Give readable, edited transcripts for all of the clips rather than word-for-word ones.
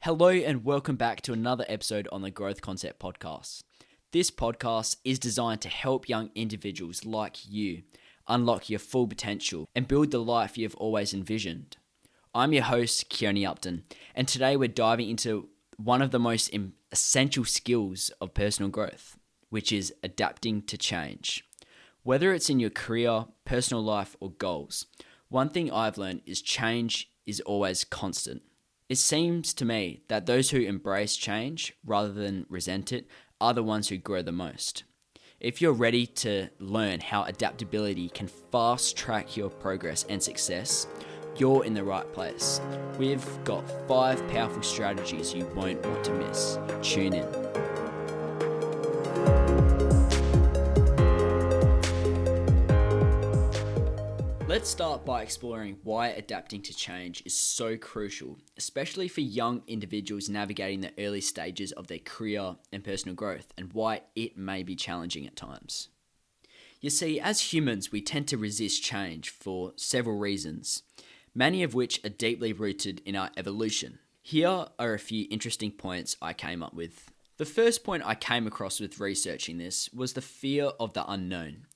Hello and welcome back to another episode on the Growth Concept Podcast. This podcast is designed to help young individuals like you unlock your full potential and build the life you've always envisioned. I'm your host, Keone Upton, and today we're diving into one of the most essential skills of personal growth, which is adapting to change. Whether it's in your career, personal life, or goals, one thing I've learned is change is always constant. It seems to me that those who embrace change rather than resent it are the ones who grow the most. If you're ready to learn how adaptability can fast track your progress and success, you're in the right place. We've got 5 powerful strategies you won't want to miss. Tune in. Let's start by exploring why adapting to change is so crucial, especially for young individuals navigating the early stages of their career and personal growth, and why it may be challenging at times. You see, as humans, we tend to resist change for several reasons, many of which are deeply rooted in our evolution. Here are a few interesting points I came up with. The first point I came across with researching this was the fear of the unknown.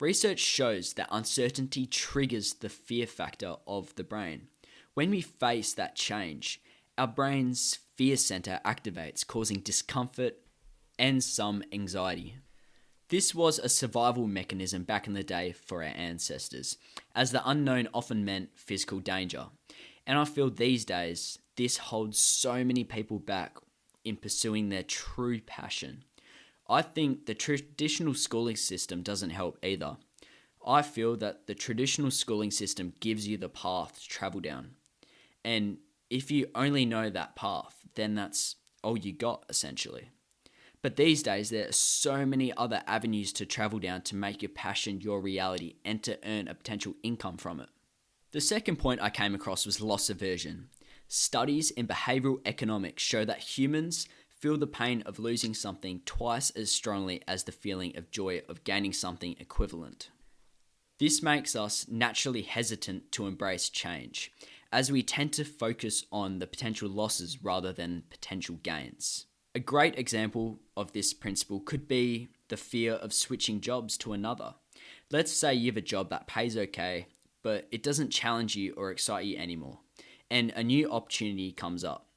Research shows that uncertainty triggers the fear factor of the brain. When we face that change, our brain's fear center activates, causing discomfort and some anxiety. This was a survival mechanism back in the day for our ancestors, as the unknown often meant physical danger. And I feel these days, this holds so many people back in pursuing their true passion. I think the traditional schooling system doesn't help either. I feel that the traditional schooling system gives you the path to travel down. And if you only know that path, then that's all you got, essentially. But these days, there are so many other avenues to travel down to make your passion your reality and to earn a potential income from it. The second point I came across was loss aversion. Studies in behavioral economics show that humans feel the pain of losing something twice as strongly as the feeling of joy of gaining something equivalent. This makes us naturally hesitant to embrace change, as we tend to focus on the potential losses rather than potential gains. A great example of this principle could be the fear of switching jobs to another. Let's say you have a job that pays okay, but it doesn't challenge you or excite you anymore, and a new opportunity comes up.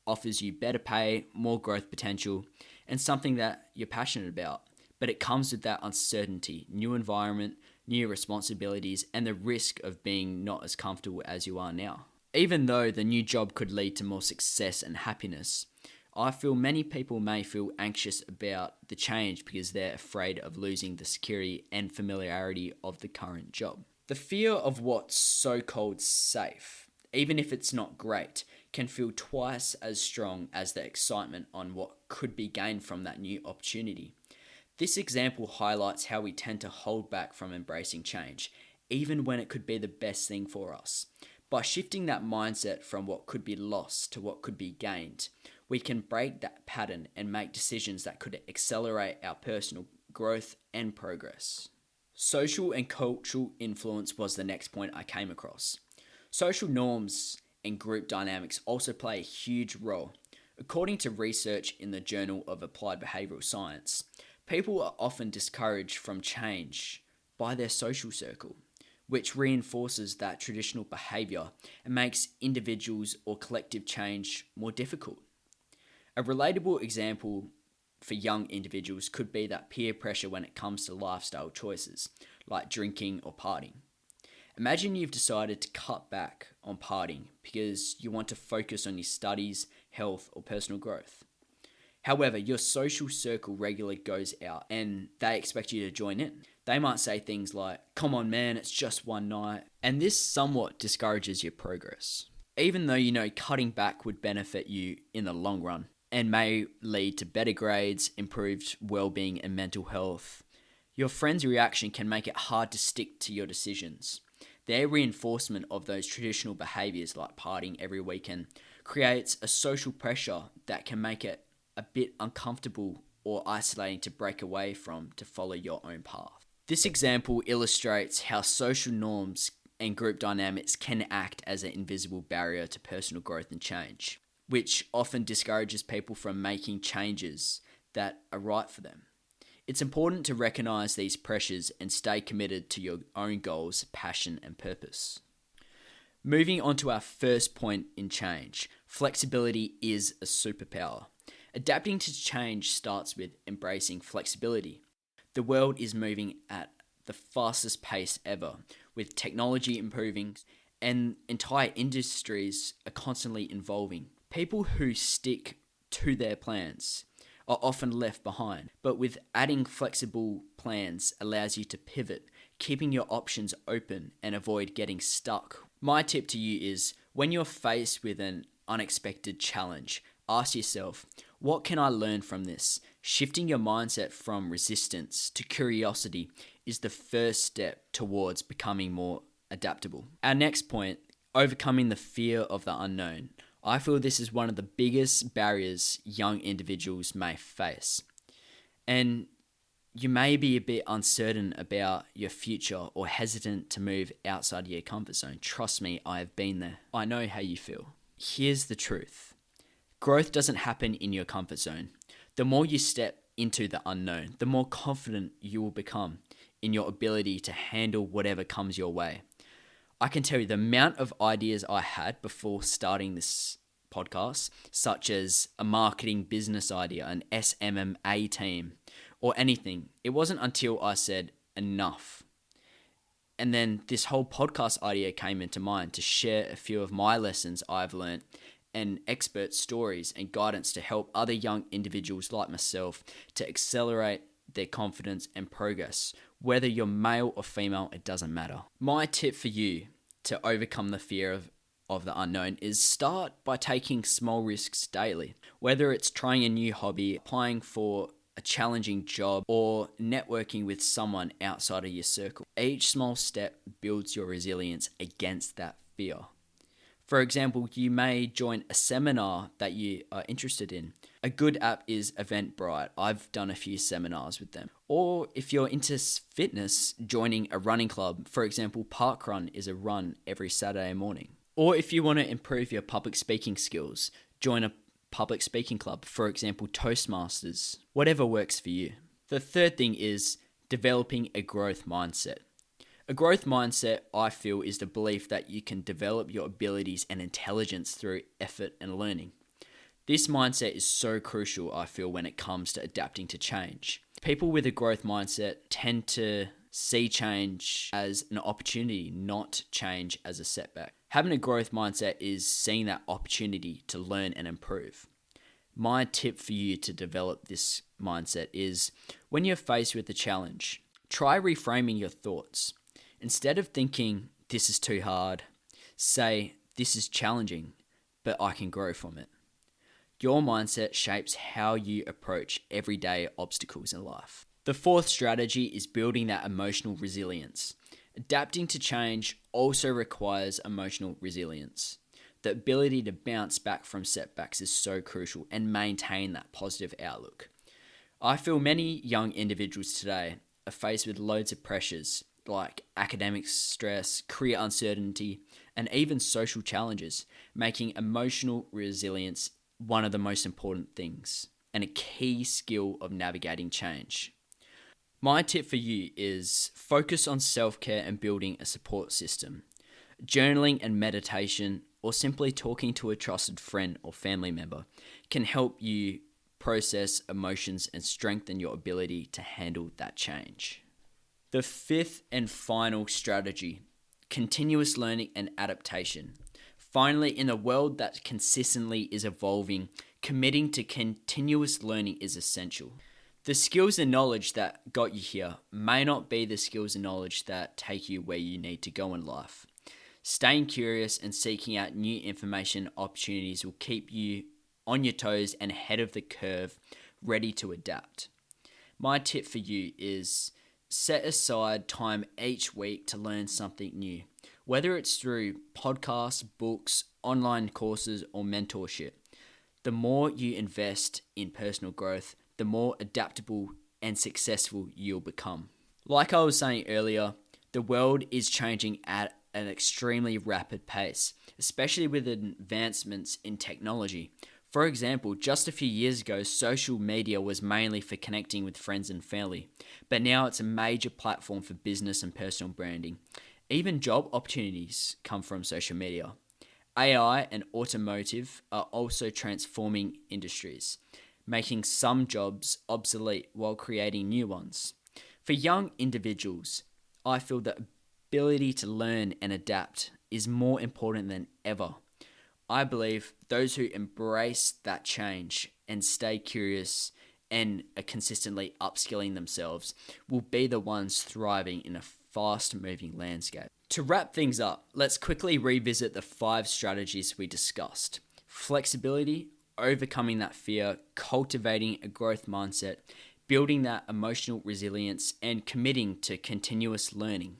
Offers you better pay, more growth potential, and something that you're passionate about. But it comes with that uncertainty, new environment, new responsibilities, and the risk of being not as comfortable as you are now. Even though the new job could lead to more success and happiness, I feel many people may feel anxious about the change because they're afraid of losing the security and familiarity of the current job. The fear of what's so-called safe, even if it's not great, can feel twice as strong as the excitement on what could be gained from that new opportunity. This example highlights how we tend to hold back from embracing change, even when it could be the best thing for us. By shifting that mindset from what could be lost to what could be gained, we can break that pattern and make decisions that could accelerate our personal growth and progress. Social and cultural influence was the next point I came across. Social norms and group dynamics also play a huge role. According to research in the Journal of Applied Behavioral Science, people are often discouraged from change by their social circle, which reinforces that traditional behavior and makes individuals or collective change more difficult. A relatable example for young individuals could be that peer pressure when it comes to lifestyle choices, like drinking or partying. Imagine you've decided to cut back on partying because you want to focus on your studies, health, or personal growth. However, your social circle regularly goes out and they expect you to join in. They might say things like, "Come on man, it's just one night," and this somewhat discourages your progress. Even though you know cutting back would benefit you in the long run and may lead to better grades, improved well-being and mental health, your friend's reaction can make it hard to stick to your decisions. Their reinforcement of those traditional behaviors like partying every weekend creates a social pressure that can make it a bit uncomfortable or isolating to break away from to follow your own path. This example illustrates how social norms and group dynamics can act as an invisible barrier to personal growth and change. which often discourages people from making changes that are right for them. It's important to recognize these pressures and stay committed to your own goals, passion, and purpose. Moving on to our first point in change, flexibility is a superpower. Adapting to change starts with embracing flexibility. The world is moving at the fastest pace ever, with technology improving and entire industries are constantly evolving. People who stick to their plans are often left behind, but with adding flexible plans allows you to pivot, keeping your options open and avoid getting stuck. My tip to you is when you're faced with an unexpected challenge, ask yourself, what can I learn from this? Shifting your mindset from resistance to curiosity is the first step towards becoming more adaptable. Our next point, overcoming the fear of the unknown. I feel this is one of the biggest barriers young individuals may face. And you may be a bit uncertain about your future or hesitant to move outside your comfort zone. Trust me, I have been there. I know how you feel. Here's the truth. Growth doesn't happen in your comfort zone. The more you step into the unknown, the more confident you will become in your ability to handle whatever comes your way. I can tell you the amount of ideas I had before starting this podcast, such as a marketing business idea, an SMMA team, or anything. It wasn't until I said enough. And then this whole podcast idea came into mind to share a few of my lessons I've learned and expert stories and guidance to help other young individuals like myself to accelerate their confidence and progress. Whether you're male or female, it doesn't matter. My tip for you to overcome the fear of the unknown is start by taking small risks daily. Whether it's trying a new hobby, applying for a challenging job, or networking with someone outside of your circle. Each small step builds your resilience against that fear. For example, you may join a seminar that you are interested in. A good app is Eventbrite. I've done a few seminars with them. Or if you're into fitness, joining a running club. For example, Parkrun is a run every Saturday morning. Or if you want to improve your public speaking skills, join a public speaking club, for example, Toastmasters. Whatever works for you. The third thing is developing a growth mindset. A growth mindset, I feel, is the belief that you can develop your abilities and intelligence through effort and learning. This mindset is so crucial, I feel, when it comes to adapting to change. People with a growth mindset tend to see change as an opportunity, not change as a setback. Having a growth mindset is seeing that opportunity to learn and improve. My tip for you to develop this mindset is when you're faced with a challenge, try reframing your thoughts. Instead of thinking, this is too hard, say, this is challenging, but I can grow from it. Your mindset shapes how you approach everyday obstacles in life. The fourth strategy is building that emotional resilience. Adapting to change also requires emotional resilience. The ability to bounce back from setbacks is so crucial and maintain that positive outlook. I feel many young individuals today are faced with loads of pressures like academic stress, career uncertainty, and even social challenges, making emotional resilience one of the most important things and a key skill of navigating change. My tip for you is focus on self-care and building a support system. Journaling and meditation, or simply talking to a trusted friend or family member, can help you process emotions and strengthen your ability to handle that change. The fifth and final strategy, continuous learning and adaptation. Finally, in a world that consistently is evolving, committing to continuous learning is essential. The skills and knowledge that got you here may not be the skills and knowledge that take you where you need to go in life. Staying curious and seeking out new information opportunities will keep you on your toes and ahead of the curve, ready to adapt. My tip for you is set aside time each week to learn something new, whether it's through podcasts, books, online courses, or mentorship. The more you invest in personal growth, the more adaptable and successful you'll become. Like I was saying earlier, the world is changing at an extremely rapid pace, especially with advancements in technology. For example, just a few years ago, social media was mainly for connecting with friends and family, but now it's a major platform for business and personal branding. Even job opportunities come from social media. AI and automotive are also transforming industries, making some jobs obsolete while creating new ones. For young individuals, I feel the ability to learn and adapt is more important than ever. I believe those who embrace that change and stay curious and are consistently upskilling themselves will be the ones thriving in a fast-moving landscape. To wrap things up, let's quickly revisit the 5 strategies we discussed. Flexibility, overcoming that fear, cultivating a growth mindset, building that emotional resilience, and committing to continuous learning.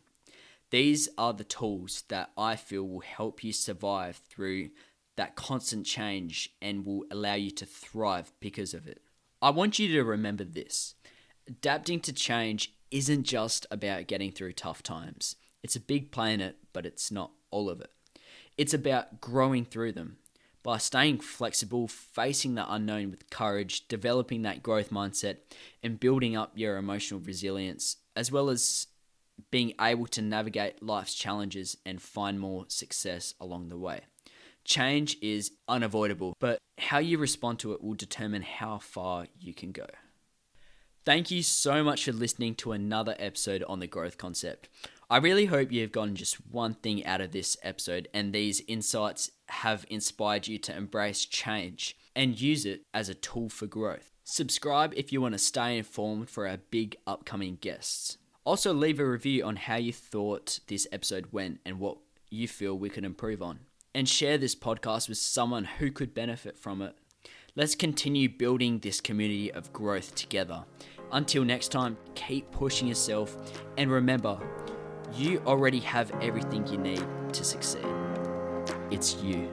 These are the tools that I feel will help you survive through that constant change and will allow you to thrive because of it. I want you to remember this. Adapting to change isn't just about getting through tough times. It's a big play in it, but it's not all of it. It's about growing through them. By staying flexible, facing the unknown with courage, developing that growth mindset, and building up your emotional resilience, as well as being able to navigate life's challenges and find more success along the way. Change is unavoidable, but how you respond to it will determine how far you can go. Thank you so much for listening to another episode on the growth concept. I really hope you've gotten just one thing out of this episode and these insights have inspired you to embrace change and use it as a tool for growth. Subscribe if you want to stay informed for our big upcoming guests. Also leave a review on how you thought this episode went and what you feel we could improve on. And share this podcast with someone who could benefit from it. Let's continue building this community of growth together. Until next time, keep pushing yourself and remember, you already have everything you need to succeed. It's you.